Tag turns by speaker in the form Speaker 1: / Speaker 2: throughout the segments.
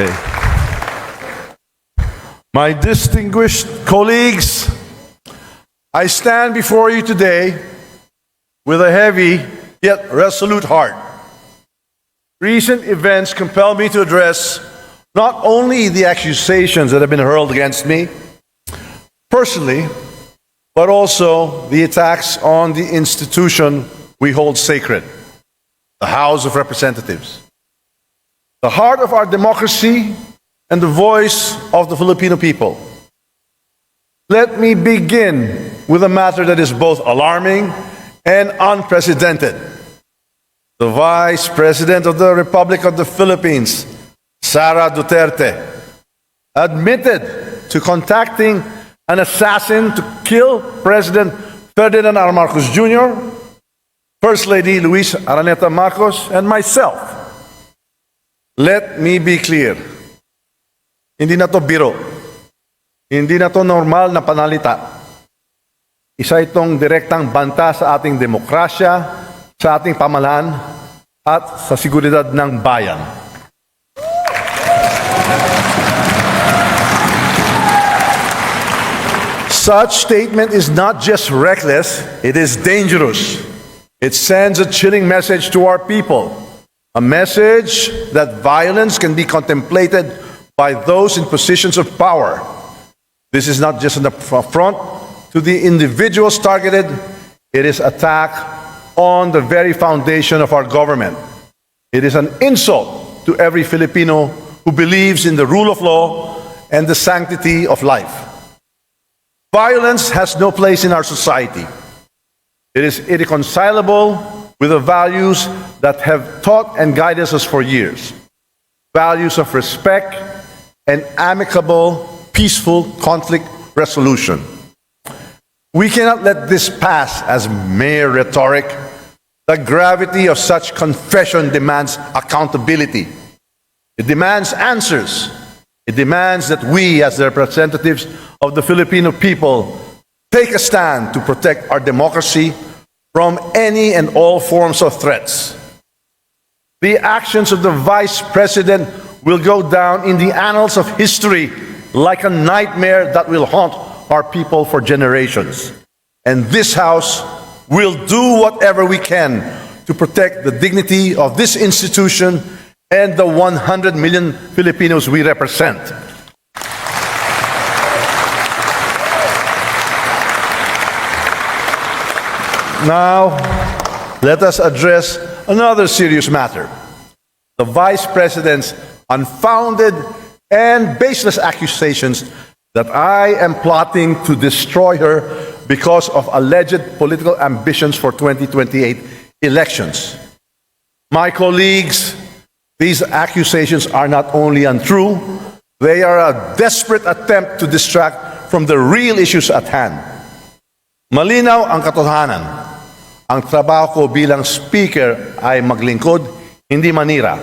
Speaker 1: Okay. My distinguished colleagues, I stand before you today with a heavy yet resolute heart. Recent events compel me to address not only the accusations that have been hurled against me personally, but also the attacks on the institution we hold sacred, the House of Representatives, the heart of our democracy and the voice of the Filipino people. Let me begin with a matter that is both alarming and unprecedented. The Vice President of the Republic of the Philippines, Sara Duterte, admitted to contacting an assassin to kill President Ferdinand R. Marcos Jr., First Lady Luis Araneta Marcos, and myself. Let me be clear. Hindi na to biro. Hindi na to normal na panalita. Isa itong direktang banta sa ating demokrasya, sa ating pamahalaan, at sa seguridad ng bayan. Such statement is not just reckless, it is dangerous. It sends a chilling message to our people, a message that violence can be contemplated by those in positions of power. This is not just an affront to the individuals targeted, it is attack on the very foundation of our government. It is an insult to every Filipino who believes in the rule of law and the sanctity of life. Violence has no place in our society. It is irreconcilable with the values that have taught and guided us for years. Values of respect and amicable, peaceful conflict resolution. We cannot let this pass as mere rhetoric. The gravity of such confession demands accountability. It demands answers. It demands that we, as the representatives of the Filipino people, take a stand to protect our democracy from any and all forms of threats. The actions of the Vice President will go down in the annals of history like a nightmare that will haunt our people for generations. And this House will do whatever we can to protect the dignity of this institution and the 100 million Filipinos we represent. Now, let us address another serious matter. The Vice President's unfounded and baseless accusations that I am plotting to destroy her because of alleged political ambitions for 2028 elections. My colleagues, these accusations are not only untrue, they are a desperate attempt to distract from the real issues at hand. Malinaw ang katotohanan. Ang trabaho ko bilang speaker ay maglingkod, hindi manira.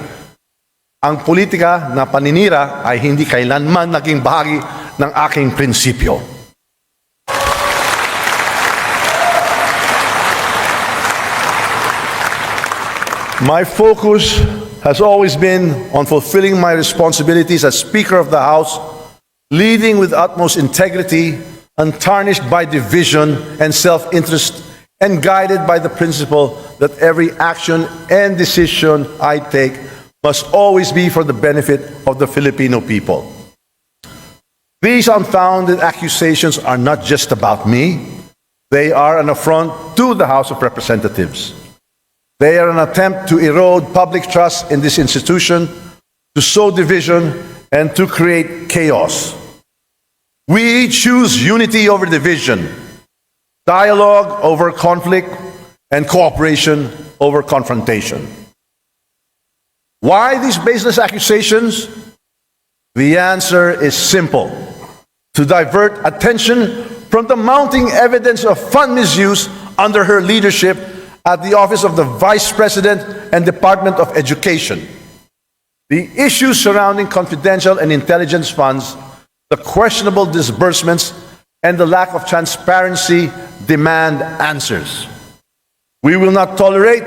Speaker 1: Ang politika na paninira ay hindi kailanman naging bahagi ng aking prinsipyo. My focus has always been on fulfilling my responsibilities as Speaker of the House, leading with utmost integrity, untarnished by division and self-interest, and guided by the principle that every action and decision I take must always be for the benefit of the Filipino people. These unfounded accusations are not just about me. They are an affront to the House of Representatives. They are an attempt to erode public trust in this institution, to sow division, and to create chaos. We choose unity over division, dialogue over conflict, and cooperation over confrontation. Why these baseless accusations? The answer is simple: to divert attention from the mounting evidence of fund misuse under her leadership at the Office of the Vice President and Department of Education. The issues surrounding confidential and intelligence funds, the questionable disbursements, and the lack of transparency demand answers. We will not tolerate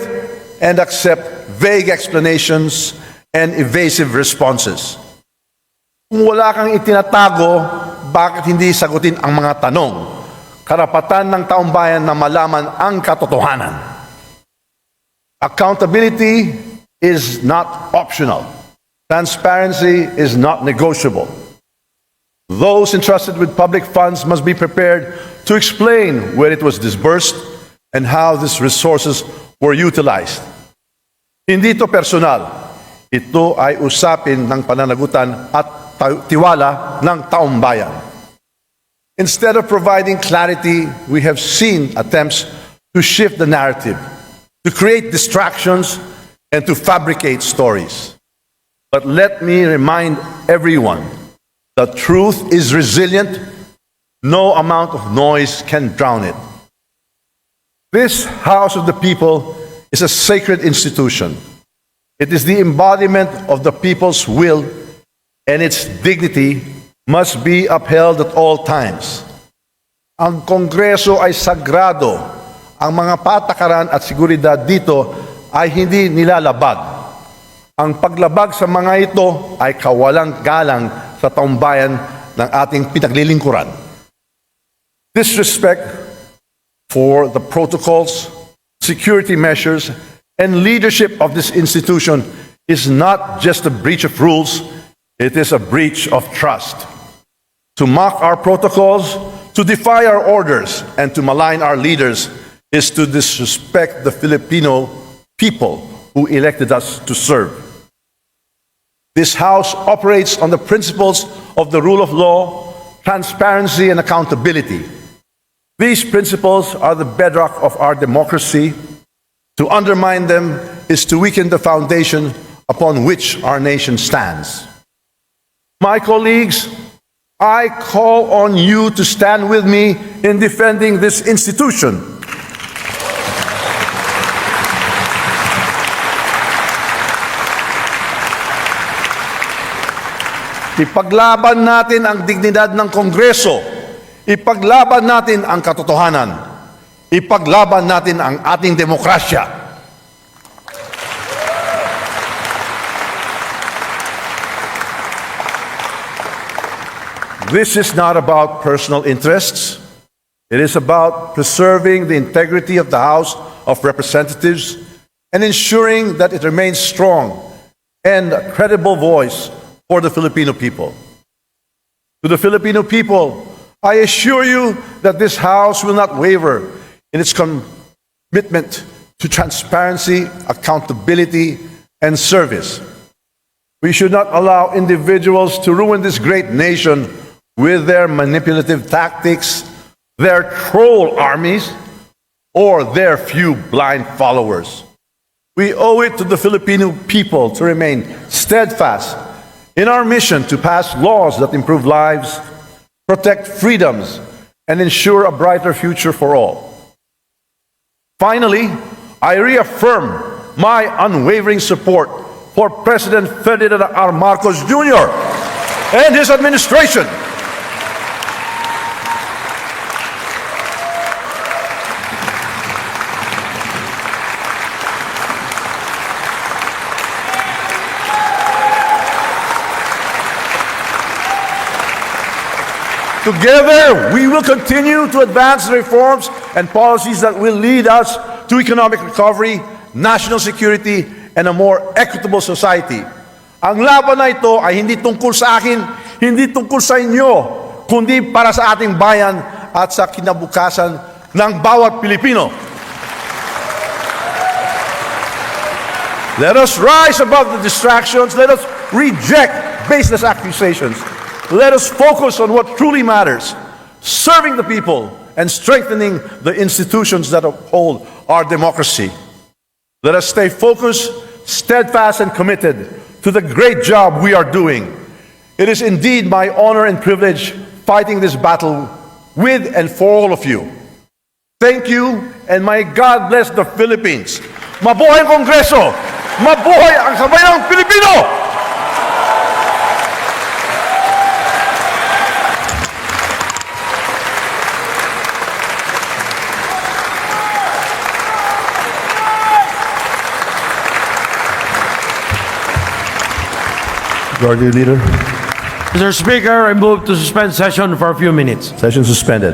Speaker 1: and accept vague explanations and evasive responses. Kung wala kang itinatago, bakit hindi sagutin ang mga tanong? Karapatan ng taong bayan na malaman ang katotohanan. Accountability is not optional. Transparency is not negotiable. Those entrusted with public funds must be prepared to explain where it was disbursed and how these resources were utilized. Hindi ito personal. Ito ay usapin ng pananagutan at tiwala ng taong bayan. Instead of providing clarity, we have seen attempts to shift the narrative, to create distractions, and to fabricate stories. But let me remind everyone that truth is resilient. No amount of noise can drown it. This House of the People is a sacred institution. It is the embodiment of the people's will, and its dignity must be upheld at all times. Ang Kongreso ay sagrado. Ang mga patakaran at seguridad dito ay hindi nilalabag. Ang paglabag sa mga ito ay kawalang galang sa taong bayan ng ating pinaglilingkuran. Disrespect for the protocols, security measures, and leadership of this institution is not just a breach of rules, it is a breach of trust. To mock our protocols, to defy our orders, and to malign our leaders is to disrespect the Filipino people who elected us to serve. This House operates on the principles of the rule of law, transparency, and accountability. These principles are the bedrock of our democracy. To undermine them is to weaken the foundation upon which our nation stands. My colleagues, I call on you to stand with me in defending this institution. Ipaglaban natin ang dignidad ng Kongreso. Ipaglaban natin ang katotohanan. Ipaglaban natin ang ating demokrasya. This is not about personal interests. It is about preserving the integrity of the House of Representatives and ensuring that it remains strong and a credible voice for the Filipino people. To the Filipino people, I assure you that this House will not waver in its commitment to transparency, accountability, and service. We should not allow individuals to ruin this great nation with their manipulative tactics, their troll armies, or their few blind followers. We owe it to the Filipino people to remain steadfast in our mission to pass laws that improve lives, protect freedoms, and ensure a brighter future for all. Finally, I reaffirm my unwavering support for President Ferdinand R. Marcos Jr. and his administration. Together, we will continue to advance the reforms and policies that will lead us to economic recovery, national security, and a more equitable society. Ang laban na ito ay hindi tungkol sa akin, hindi tungkol sa inyo, kundi para sa ating bayan at sa kinabukasan ng bawat Pilipino. Let us rise above the distractions. Let us reject baseless accusations. Let us focus on what truly matters, serving the people and strengthening the institutions that uphold our democracy. Let us stay focused, steadfast, and committed to the great job we are doing. It is indeed my honor and privilege fighting this battle with and for all of you. Thank you, and may God bless the Philippines. Mabuhay ang Kongreso! Mabuhay ang sambayang Pilipino!
Speaker 2: Majority Leader. Mr. Speaker, I move to suspend session for a few minutes.
Speaker 1: Session suspended.